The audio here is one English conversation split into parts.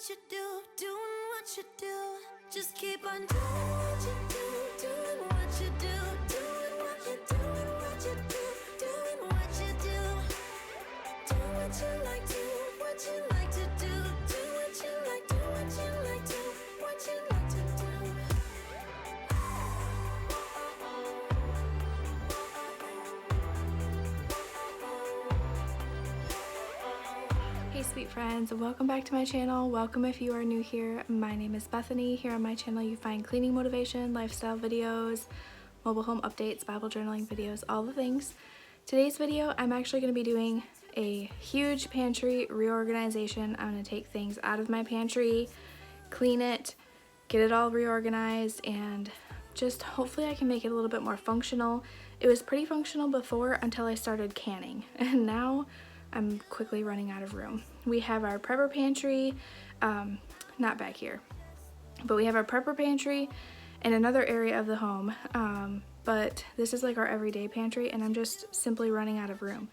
you do, doing what you do. Just keep on doing what you do, doing what you do, doing what you do, what you do, doing what you do. Do what you like, do what you like to do, do what you like, do what you like, do what you like to do. Hey sweet friends, welcome back to my channel. Welcome if you are new here. My name is Bethany. Here on my channel you find cleaning motivation, lifestyle videos, mobile home updates, Bible journaling videos, all the things. Today's video I'm actually going to be doing a huge pantry reorganization. I'm going to take things out of my pantry, clean it, get it all reorganized, and just hopefully I can make it a little bit more functional. It was pretty functional before until I started canning, and now I'm quickly running out of room. We have our prepper pantry, not back here, but we have our prepper pantry in another area of the home, but this is like our everyday pantry, and I'm just simply running out of room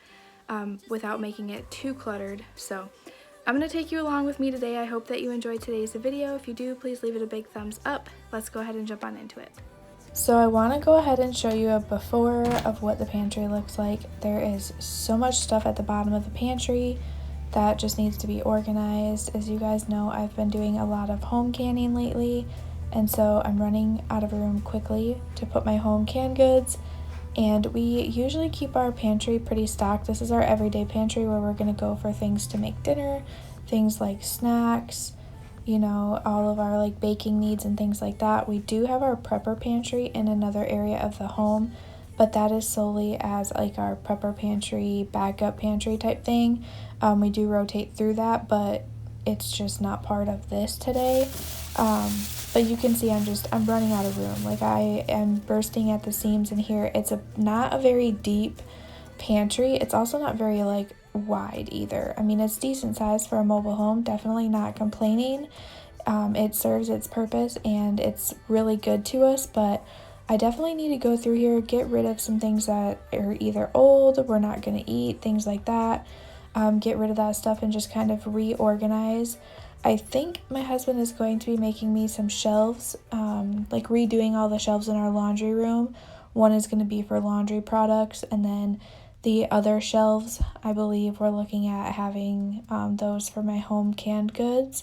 without making it too cluttered. So I'm going to take you along with me today. I hope that you enjoyed today's video. If you do, please leave it a big thumbs up. Let's go ahead and jump on into it. So I want to go ahead and show you a before of what the pantry looks like. There is so much stuff at the bottom of the pantry that just needs to be organized. As you guys know, I've been doing a lot of home canning lately, and so I'm running out of room quickly to put my home canned goods. And we usually keep our pantry pretty stocked. This is our everyday pantry where we're going to go for things to make dinner, things like snacks, you know, all of our like baking needs and things like that. We do have our prepper pantry in another area of the home, but that is solely as like our prepper pantry, backup pantry type thing. We do rotate through that, but it's just not part of this today. But you can see I'm running out of room. Like I am bursting at the seams in here. It's not a very deep pantry. It's also not very like wide either. I mean, it's decent size for a mobile home, definitely not complaining. It serves its purpose and it's really good to us, but I definitely need to go through here, get rid of some things that are either old, we're not going to eat, things like that. Get rid of that stuff and just kind of reorganize. I think my husband is going to be making me some shelves, like redoing all the shelves in our laundry room. One is going to be for laundry products, and then the other shelves, I believe we're looking at having those for my home canned goods.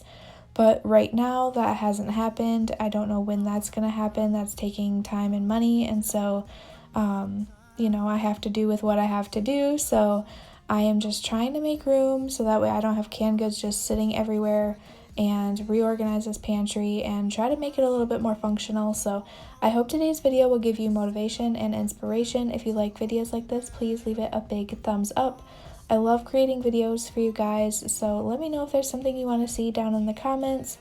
But right now that hasn't happened. I don't know when that's going to happen. That's taking time and money. And so, you know, I have to do with what I have to do. So I am just trying to make room so that way I don't have canned goods just sitting everywhere, and reorganize this pantry and try to make it a little bit more functional. So I hope today's video will give you motivation and inspiration. If you like videos like this, please leave it a big thumbs up. I love creating videos for you guys, so let me know if there's something you want to see down in the comments.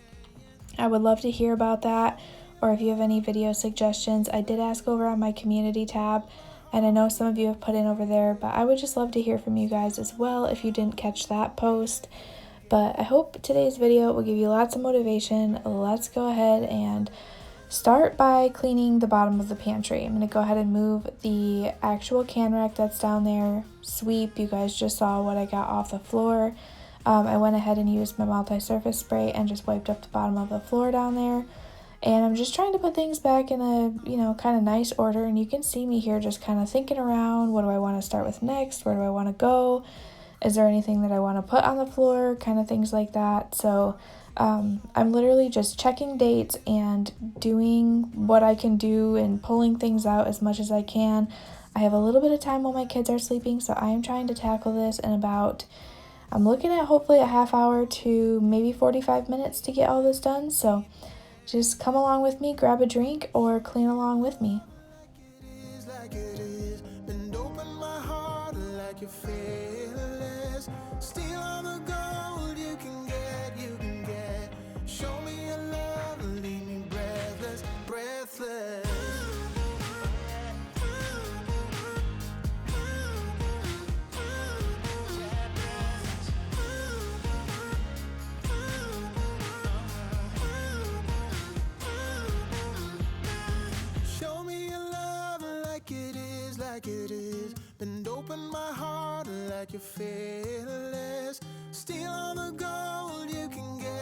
I would love to hear about that, or if you have any video suggestions. I did ask over on my community tab, and I know some of you have put in over there, but I would just love to hear from you guys as well if you didn't catch that post. But I hope today's video will give you lots of motivation. Let's go ahead and start by cleaning the bottom of the pantry. I'm going to go ahead and move the actual can rack that's down there. Sweep, you guys just saw what I got off the floor. I went ahead and used my multi-surface spray and just wiped up the bottom of the floor down there. And I'm just trying to put things back in a, you know, kind of nice order. And you can see me here just kind of thinking around, what do I want to start with next? Where do I want to go? Is there anything that I want to put on the floor? Kind of things like that. So I'm literally just checking dates and doing what I can do and pulling things out as much as I can. I have a little bit of time while my kids are sleeping, so I am trying to tackle this in about, I'm looking at hopefully a half hour to maybe 45 minutes to get all this done. So just come along with me, grab a drink, or clean along with me. Steal all the gold you can get. Show me your love, leave me breathless. Show me your love like it is. Bend open my heart like you're fearless. Steal all the gold you can get.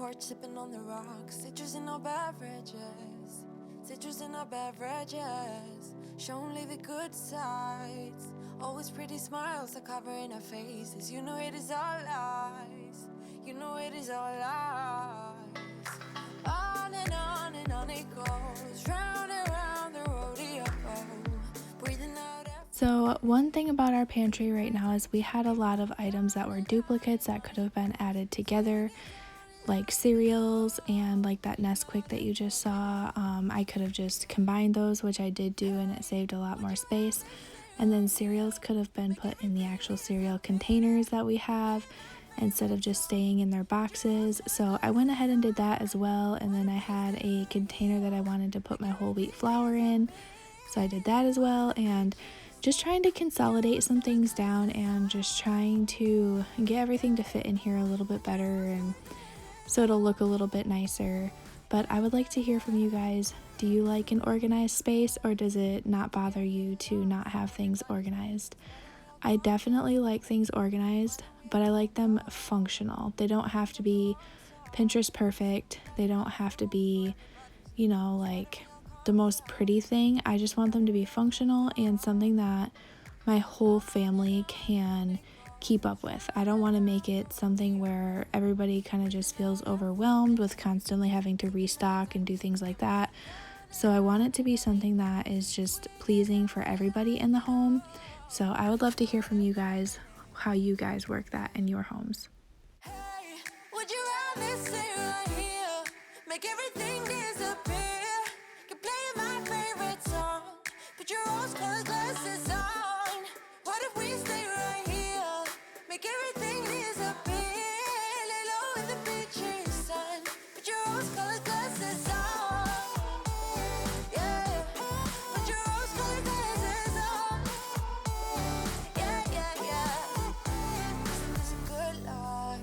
porch sipping on the rocks, citrus in our beverages, citrus in our beverages. Show only the good sides, always pretty smiles are covering our faces. You know it is all lies, you know it is all lies. On and on it goes, round and round the rodeo, breathing out. So one thing about our pantry right now is we had a lot of items that were duplicates that could have been added together, like cereals and like that Nesquik that you just saw. I could have just combined those, which I did do, and it saved a lot more space. And then cereals could have been put in the actual cereal containers that we have instead of just staying in their boxes. So I went ahead and did that as well. And then I had a container that I wanted to put my whole wheat flour in, so I did that as well. And just trying to consolidate some things down and just trying to get everything to fit in here a little bit better, and so it'll look a little bit nicer. But I would like to hear from you guys. Do you like an organized space, or does it not bother you to not have things organized? I definitely like things organized, but I like them functional. They don't have to be Pinterest perfect. They don't have to be, you know, like the most pretty thing. I just want them to be functional and something that my whole family can keep up with. I don't want to make it something where everybody kind of just feels overwhelmed with constantly having to restock and do things like that. So I want it to be something that is just pleasing for everybody in the home. So I would love to hear from you guys how you guys work that in your homes. Hey, would you rather stay right here, make everything disappear? Keep playing my favorite song, put your rose-colored glasses on. What if we stay right here, make everything disappear? Lay low in the beach sun, put your rose-colored glasses on. Yeah, put your rose-colored glasses on. Yeah, yeah, yeah. It's a good life,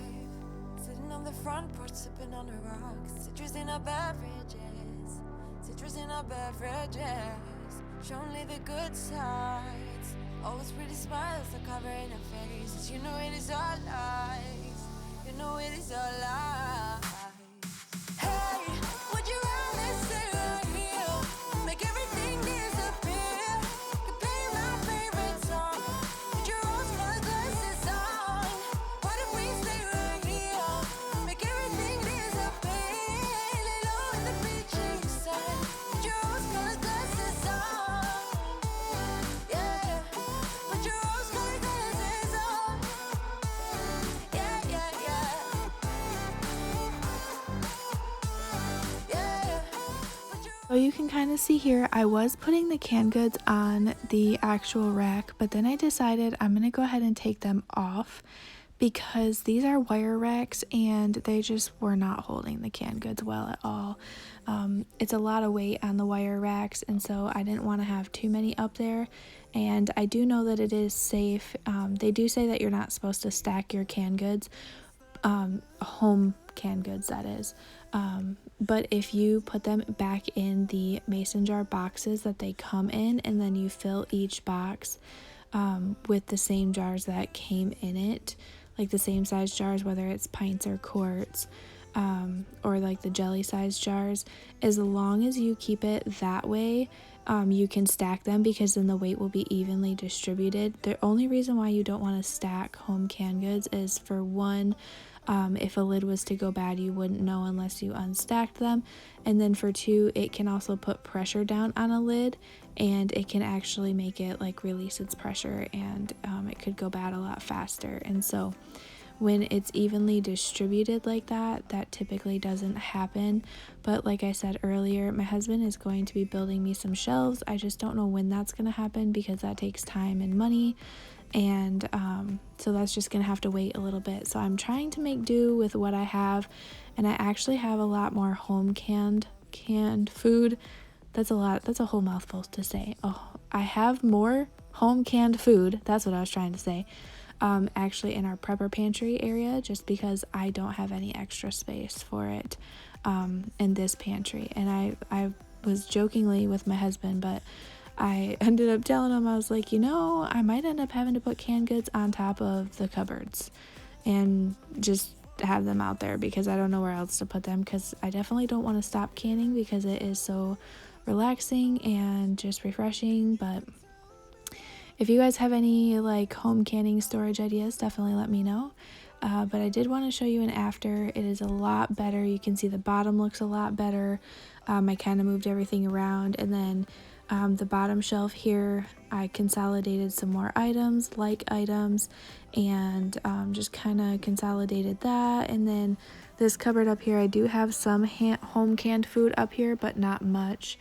sitting on the front porch sipping on the rocks, citrus in our beverages, citrus in our beverages. Show only the good sides, always pretty smiles are covering our faces. You know it is all lies, you know it is all lies. Hey, would you rather stay right here, make everything disappear? Keep playing my favorite song, put your rose-colored glasses on. What if we stay right here, make everything disappear? Lay low in the beach sun, put your rose-colored glasses on. Yeah, put your rose-colored glasses on. Yeah, yeah, yeah. Yeah, put your So you can kind of see here, I was putting the canned goods on the actual rack, but then I decided I'm going to go ahead and take them off because these are wire racks and they just were not holding the canned goods well at all. It's a lot of weight on the wire racks, and so I didn't want to have too many up there. And I do know that it is safe. They do say that you're not supposed to stack your canned goods, home canned goods that is. But if you put them back in the mason jar boxes that they come in, and then you fill each box with the same jars that came in it, like the same size jars, whether it's pints or quarts, or like the jelly size jars, as long as you keep it that way, you can stack them because then the weight will be evenly distributed. The only reason why you don't want to stack home canned goods is, for one, if a lid was to go bad, you wouldn't know unless you unstacked them. And then for two, it can also put pressure down on a lid, and it can actually make it like release its pressure, and it could go bad a lot faster. And so when it's evenly distributed like that, that typically doesn't happen. But like I said earlier, my husband is going to be building me some shelves. I just don't know when that's going to happen because that takes time and money. And so that's just gonna have to wait a little bit. So I'm trying to make do with what I have, and I actually have a lot more home canned food. That's a whole mouthful to say. Oh, I have more home canned food, that's what I was trying to say, actually in our prepper pantry area, just because I don't have any extra space for it in this pantry. And I was jokingly with my husband, but I ended up telling him, I was like, I might end up having to put canned goods on top of the cupboards and just have them out there because I don't know where else to put them, because I definitely don't want to stop canning because it is so relaxing and just refreshing. But if you guys have any like home canning storage ideas, definitely let me know. But I did want to show you an after. It is a lot better. You can see the bottom looks a lot better. I kind of moved everything around, and then the bottom shelf here, I consolidated some more items, like items, and just kind of consolidated that. And then this cupboard up here, I do have some home canned food up here, but not much.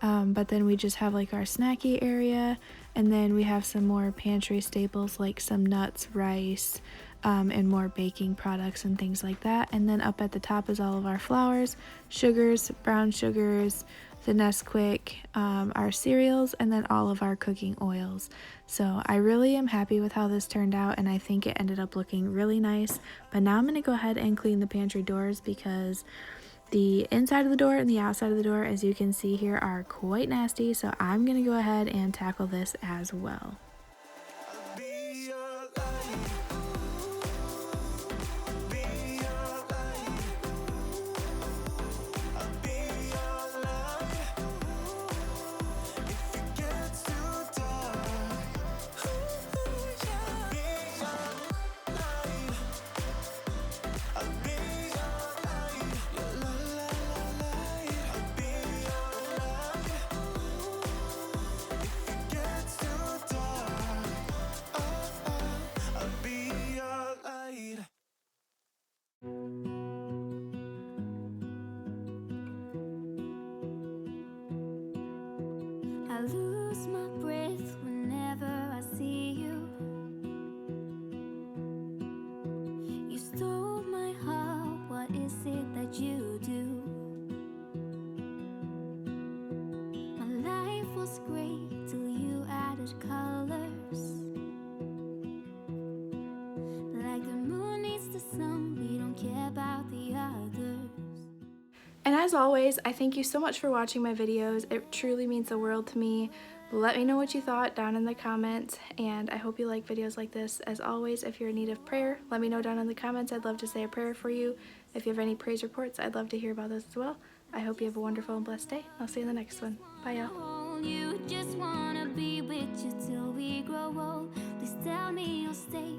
But then we just have like our snacky area, and then we have some more pantry staples like some nuts, rice, and more baking products and things like that. And then up at the top is all of our flours, sugars, brown sugars, the Nesquik, our cereals, and then all of our cooking oils. So I really am happy with how this turned out, and I think it ended up looking really nice. But now I'm going to go ahead and clean the pantry doors, because the inside of the door and the outside of the door, as you can see here, are quite nasty. So I'm going to go ahead and tackle this as well. I lose my breath whenever I see you. You stole my heart, what is it that you do? My life was great till you added colors. Like the moon needs the sun, we don't care about the others. And as always, I thank you so much for watching my videos. It truly means the world to me. Let me know what you thought down in the comments, and I hope you like videos like this. As always, if you're in need of prayer, let me know down in the comments. I'd love to say a prayer for you. If you have any praise reports, I'd love to hear about those as well. I hope you have a wonderful and blessed day. I'll see you in the next one. Bye, y'all. You just wanna be with you till we grow old. Please tell me you'll stay.